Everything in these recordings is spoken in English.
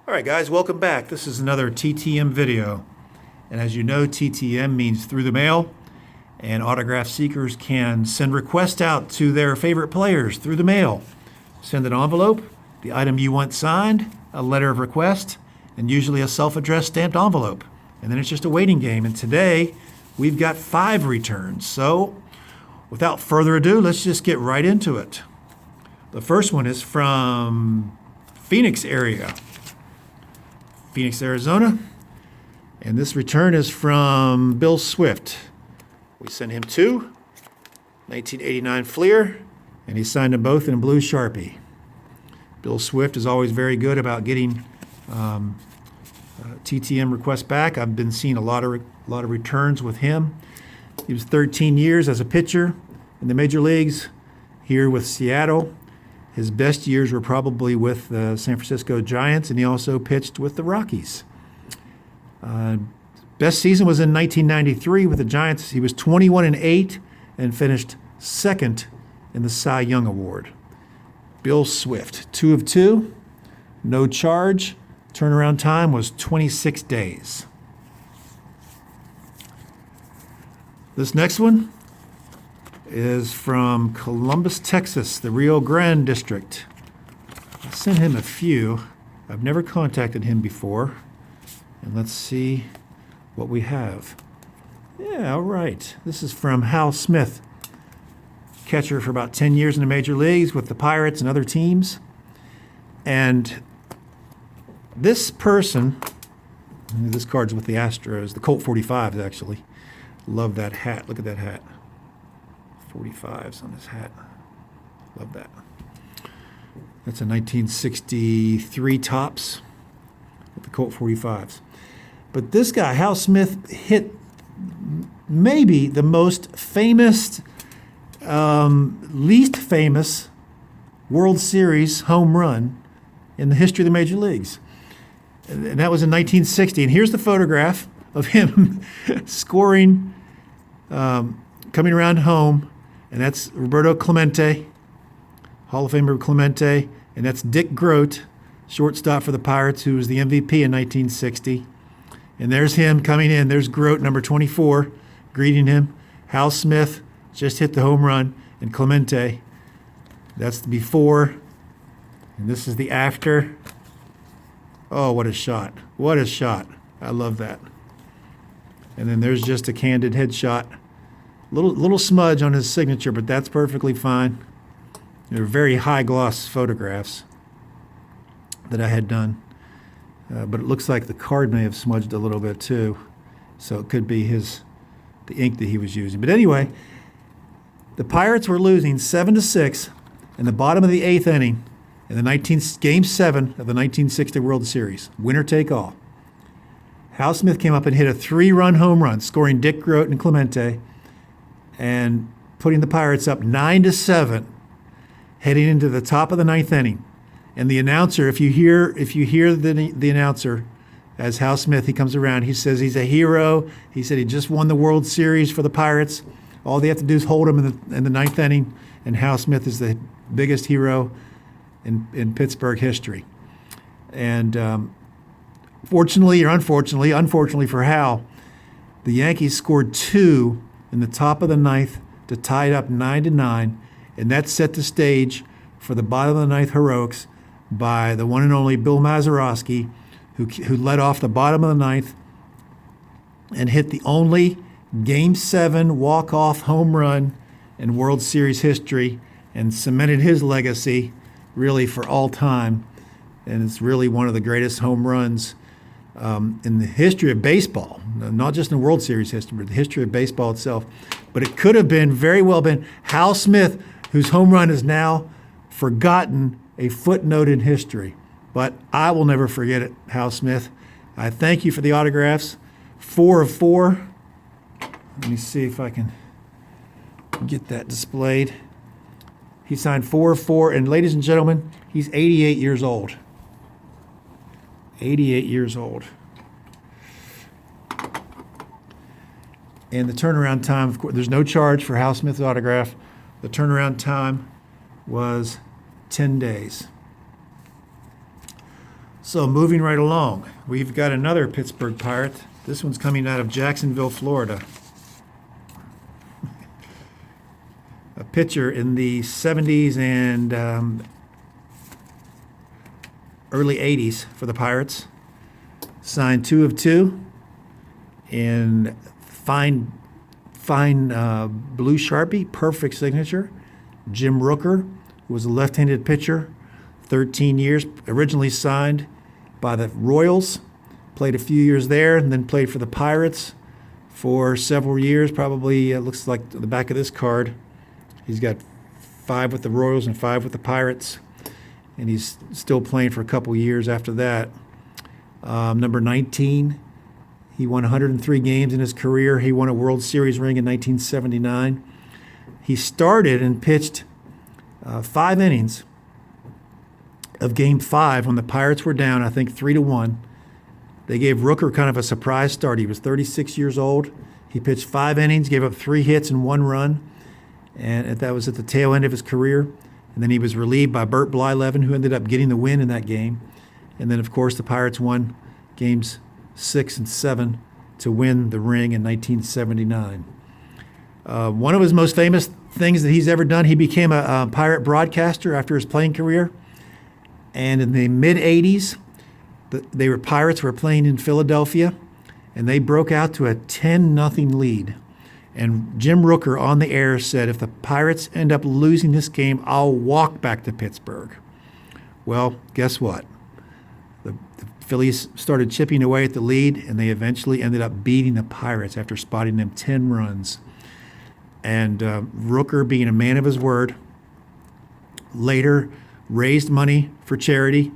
All right, guys, welcome back. This is another TTM video. And as you know, TTM means through the mail, and autograph seekers can send requests out to their favorite players through the mail. Send an envelope, the item you want signed, a letter of request, and usually a self-addressed stamped envelope. And then it's just a waiting game. And today, we've got 5 returns. So, without further ado, let's just get right into it. The first one is from Phoenix area. Phoenix, Arizona. And this return is from Bill Swift. We sent him 2, 1989 Fleer, and he signed them both in blue Sharpie. Bill Swift is always very good about getting TTM requests back. I've been seeing a lot of returns with him. He was 13 years as a pitcher in the major leagues here with Seattle. His best years were probably with the San Francisco Giants, and he also pitched with the Rockies. Best season was in 1993 with the Giants. He was 21-8 and finished second in the Cy Young Award. Bill Swift, 2 of 2, no charge. Turnaround time was 26 days. This next one is from Columbus, Texas, the Rio Grande district. I sent him a few. I've never contacted him before. And let's see what we have. Yeah, all right. This is from Hal Smith, catcher for about 10 years in the major leagues with the Pirates and other teams. And this person, this card's with the Astros, the Colt 45s actually. Love that hat. Look at that hat. 45s on his hat. Love that. That's a 1963 Topps with the Colt 45s. But this guy, Hal Smith, hit maybe the most famous, least famous World Series home run in the history of the major leagues. And that was in 1960. And here's the photograph of him scoring, coming around home. And that's Roberto Clemente, Hall of Famer Clemente. And that's Dick Groat, shortstop for the Pirates, who was the MVP in 1960. And there's him coming in. There's Groat, number 24, greeting him. Hal Smith just hit the home run. And Clemente, that's the before. And this is the after. Oh, what a shot. What a shot. I love that. And then there's just a candid headshot. Little smudge on his signature, but that's perfectly fine. They're very high gloss photographs that I had done. But it looks like the card may have smudged a little bit too. So it could be the ink that he was using. But anyway, the Pirates were losing 7-6 in the bottom of the 8th inning in the Game 7 of the 1960 World Series. Winner take all. Hal Smith came up and hit a 3-run home run, scoring Dick Groat and Clemente, and putting the Pirates up 9-7, heading into the top of the 9th inning. And the announcer, if you hear the announcer, as Hal Smith, he comes around, he says he's a hero. He said he just won the World Series for the Pirates. All they have to do is hold him in the 9th inning, and Hal Smith is the biggest hero in Pittsburgh history. And fortunately or unfortunately for Hal, the Yankees scored 2 in the top of the 9th to tie it up 9-9, and that set the stage for the bottom of the 9th heroics by the one and only Bill Mazeroski, who led off the bottom of the 9th and hit the only Game 7 walk-off home run in World Series history and cemented his legacy really for all time. And it's really one of the greatest home runs in the history of baseball, not just in World Series history, but the history of baseball itself. But it could have very well been Hal Smith, whose home run is now forgotten, a footnote in history. But I will never forget it, Hal Smith. I thank you for the autographs. 4 of 4. Let me see if I can get that displayed. He signed 4 of 4, and ladies and gentlemen, he's 88 years old. 88 years old. And the turnaround time, of course, there's no charge for Hal Smith's autograph. The turnaround time was 10 days. So moving right along, we've got another Pittsburgh Pirate. This one's coming out of Jacksonville, Florida. A pitcher in the 70s and early 80s for the Pirates. Signed 2 of 2 in fine blue Sharpie, perfect signature. Jim Rooker was a left-handed pitcher, 13 years, originally signed by the Royals, played a few years there, and then played for the Pirates for several years. Probably, looks like the back of this card, he's got 5 with the Royals and 5 with the Pirates, and he's still playing for a couple years after that. Number 19, he won 103 games in his career. He won a World Series ring in 1979. He started and pitched 5 innings of Game 5 when the Pirates were down, I think 3-1. They gave Rooker kind of a surprise start. He was 36 years old. He pitched 5 innings, gave up 3 hits and 1 run, and that was at the tail end of his career. And then he was relieved by Bert Blyleven, who ended up getting the win in that game. And then, of course, the Pirates won games 6 and 7 to win the ring in 1979. One of his most famous things that he's ever done, he became a Pirate broadcaster after his playing career. And in the mid-'80s, Pirates were playing in Philadelphia, and they broke out to a 10-0 lead. And Jim Rooker on the air said, if the Pirates end up losing this game, I'll walk back to Pittsburgh. Well, guess what? The Phillies started chipping away at the lead, and they eventually ended up beating the Pirates after spotting them 10 runs. And Rooker, being a man of his word, later raised money for charity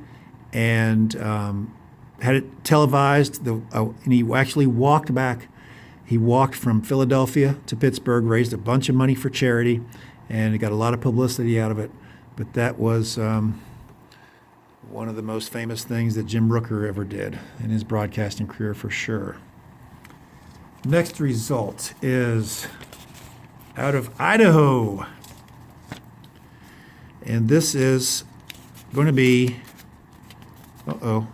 and had it televised. And he actually walked back. He walked from Philadelphia to Pittsburgh, raised a bunch of money for charity, and he got a lot of publicity out of it. But that was one of the most famous things that Jim Rooker ever did in his broadcasting career, for sure. Next result is out of Idaho. And this is going to be, I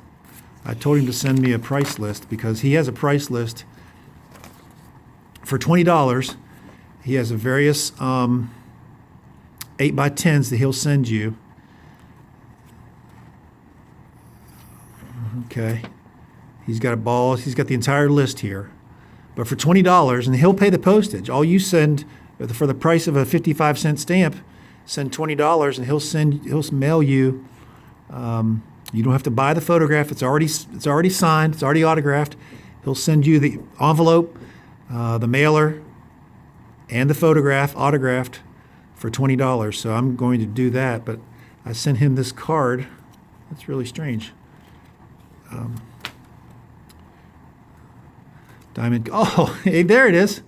told him to send me a price list because he has a price list for $20. He has a various 8x10s that he'll send you. Okay. He's got a ball. He's got the entire list here. But for $20, and he'll pay the postage. All you send for the price of a 55-cent stamp, send $20, and he'll mail you. You don't have to buy the photograph. It's already signed. It's already autographed. He'll send you the envelope, the mailer, and the photograph autographed for $20. So I'm going to do that. But I sent him this card. That's really strange. Diamond. Oh, hey, there it is.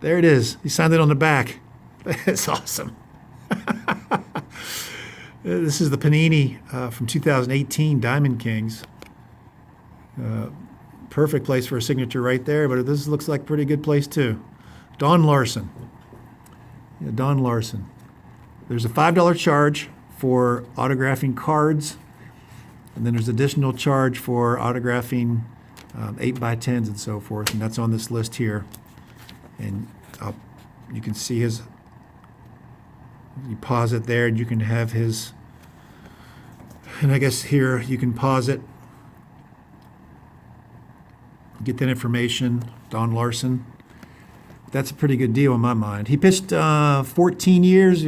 There it is. He signed it on the back. That's awesome. This is the Panini from 2018 Diamond Kings. Perfect place for a signature right there, but this looks like a pretty good place too. Don Larsen. Yeah, Don Larsen. There's a $5 charge for autographing cards, and then there's additional charge for autographing 8x10s and so forth, and that's on this list here. And you can see his, you pause it there, and you can have his, and I guess here you can pause it, get that information, Don Larsen. That's a pretty good deal in my mind. He pitched 14 years,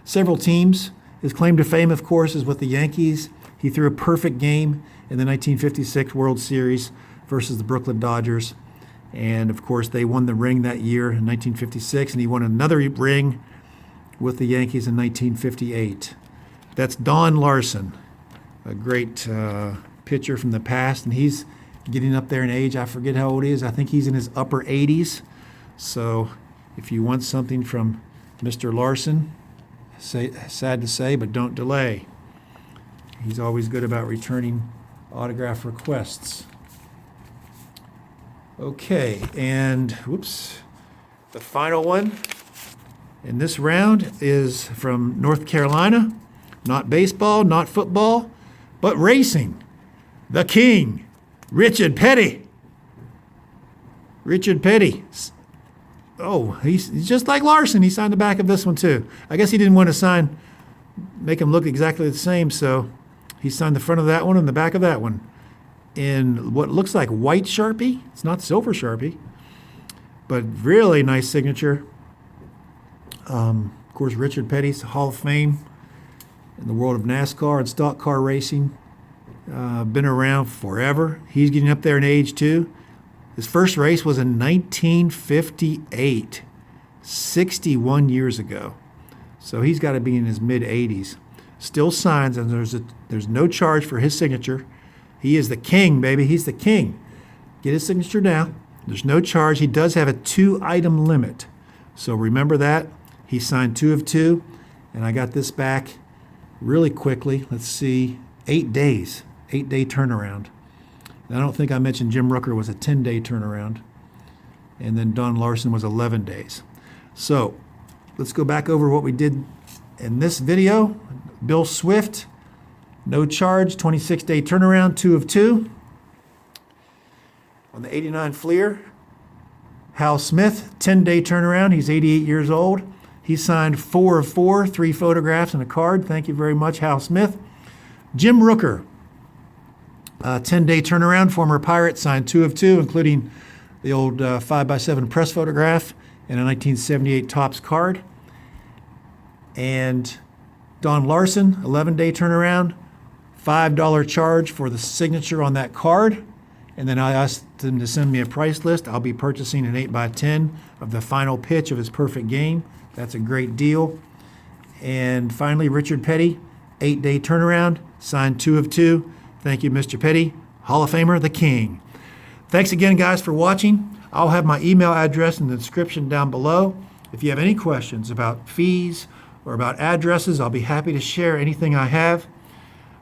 several teams. His claim to fame, of course, is with the Yankees. He threw a perfect game in the 1956 World Series versus the Brooklyn Dodgers. And, of course, they won the ring that year in 1956, and he won another ring with the Yankees in 1958. That's Don Larsen, a great pitcher from the past, and he's getting up there in age. I forget how old he is. I think he's in his upper 80s. So if you want something from Mr. Larsen, sad to say, but don't delay. He's always good about returning autograph requests. Okay, and the final one in this round is from North Carolina. Not baseball, not football, but racing. the king, Richard Petty. Richard Petty. Oh, he's just like Larsen. He signed the back of this one too. I guess he didn't want to make them look exactly the same, so he signed the front of that one and the back of that one in what looks like white Sharpie. It's not silver Sharpie, but really nice signature. Of course, Richard Petty's Hall of Fame in the world of NASCAR and stock car racing. Been around forever. He's getting up there in age too. His first race was in 1958, 61 years ago. So he's got to be in his mid-80s. Still signs, and there's no charge for his signature. He is the king, baby. He's the king. Get his signature down. There's no charge. He does have a 2-item limit. So remember that. He signed 2 of 2, and I got this back really quickly. Let's see, 8 days, 8-day turnaround. And I don't think I mentioned Jim Rooker was a 10-day turnaround, and then Don Larsen was 11 days. So let's go back over what we did in this video. Bill Swift, no charge, 26-day turnaround, 2 of 2. On the 89 Fleer, Hal Smith, 10-day turnaround. He's 88 years old. He signed 4 of 4, 3 photographs and a card. Thank you very much, Hal Smith. Jim Rooker, 10-day turnaround, former Pirate, signed 2 of 2, including the old 5x7 press photograph and a 1978 Topps card. And Don Larsen, 11-day turnaround, $5 charge for the signature on that card. And then I asked him to send me a price list. I'll be purchasing an 8x10 of the final pitch of his perfect game. That's a great deal. And finally, Richard Petty, 8-day turnaround, signed 2 of 2. Thank you, Mr. Petty, Hall of Famer, the king. Thanks again, guys, for watching. I'll have my email address in the description down below. If you have any questions about fees or about addresses, I'll be happy to share anything I have.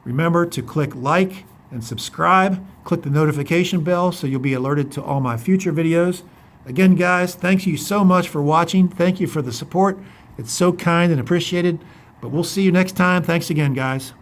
Remember to click like and subscribe. Click the notification bell so you'll be alerted to all my future videos. Again, guys, thank you so much for watching. Thank you for the support. It's so kind and appreciated. But we'll see you next time. Thanks again, guys.